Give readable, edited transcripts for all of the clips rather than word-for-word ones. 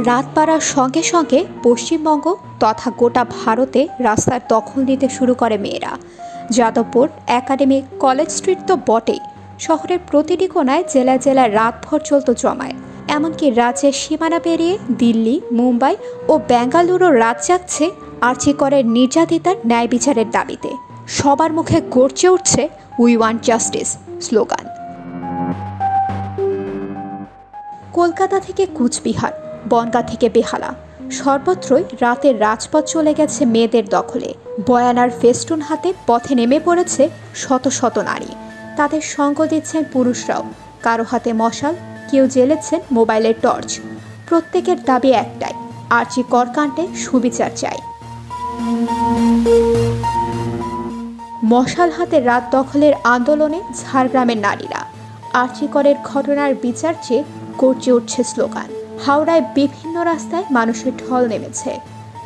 রাত বাড়ার সঙ্গে সঙ্গে পশ্চিমবঙ্গ তথা গোটা ভারতে রাস্তার দখল নিতে শুরু করে মেয়েরা। যাদবপুর একাডেমি কলেজ স্ট্রিট তো বটেই, শহরের প্রতিটি কোণায় জেলায় জেলায় রাতভর চলত জমায়। এমনকি রাজ্যের সীমানা পেরিয়ে দিল্লি, মুম্বাই ও বেঙ্গালুরু রাত জাগছে আর্জি করের নির্যাতিতার ন্যায় বিচারের দাবিতে। সবার মুখে গর্জে উঠছে we want justice slogan. Kolkata থেকে কুচবিহার, বনগাঁ থেকে বেহালা, সর্বত্রই রাতের রাজপথ চলে গেছে মেয়েদের দখলে। বয়ানার ফেস্টুন হাতে পথে নেমে পড়েছে শত শত নারী। তাদের সঙ্গ দিচ্ছেন পুরুষরাও, কারো হাতে মশাল, কেউ জ্বেলেছেন মোবাইলের টর্চ। প্রত্যেকের দাবি একটাই, আর্জি কর কাণ্ডে সুবিচার চাই। মশাল হাতে রাত দখলের আন্দোলনে ঝাড়গ্রামের নারীরা। আর্জি করের ঘটনার বিচার চেয়ে গর্জে উঠছে স্লোগান। হাওড়ায় বিভিন্ন রাস্তায় মানুষের ঢল নেমেছে।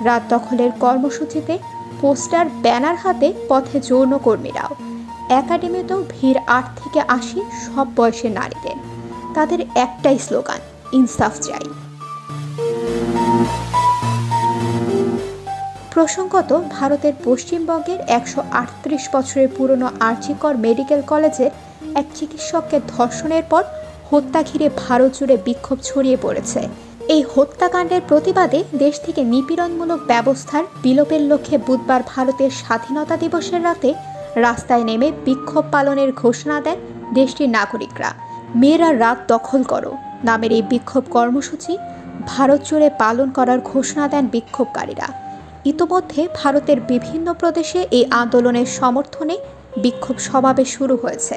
রাত দখলের কর্মসূচিতে পোস্টার, ব্যানার হাতে পথে যৌনকর্মীরাও। একাডেমিতেও ভিড় 8 থেকে 80 সব বয়সের নারীদের। তাদের একটাই স্লোগান, ইনসাফ চাই। প্রসঙ্গত, ভারতের পশ্চিমবঙ্গের 138 বছরের পুরনো আর্জি কর মেডিকেল কলেজের এক চিকিৎসককে ধর্ষণের পর হত্যা ঘিরে ভারত জুড়ে বিক্ষোভ ছড়িয়ে পড়েছে। এই হত্যাকাণ্ডের প্রতিবাদে দেশ থেকে নিপীড়নমূলক ব্যবস্থার বিলোপের লক্ষ্যে বুধবার ভারতের স্বাধীনতা দিবসের রাতে রাস্তায় নেমে বিক্ষোভ পালনের ঘোষণা দেন দেশটির নাগরিকরা। মেয়েরা রাত দখল করো নামের এই বিক্ষোভ কর্মসূচি ভারত জুড়ে পালন করার ঘোষণা দেন বিক্ষোভকারীরা। ইতোমধ্যে ভারতের বিভিন্ন প্রদেশে এই আন্দোলনের সমর্থনে বিক্ষোভ সমাবেশ শুরু হয়েছে।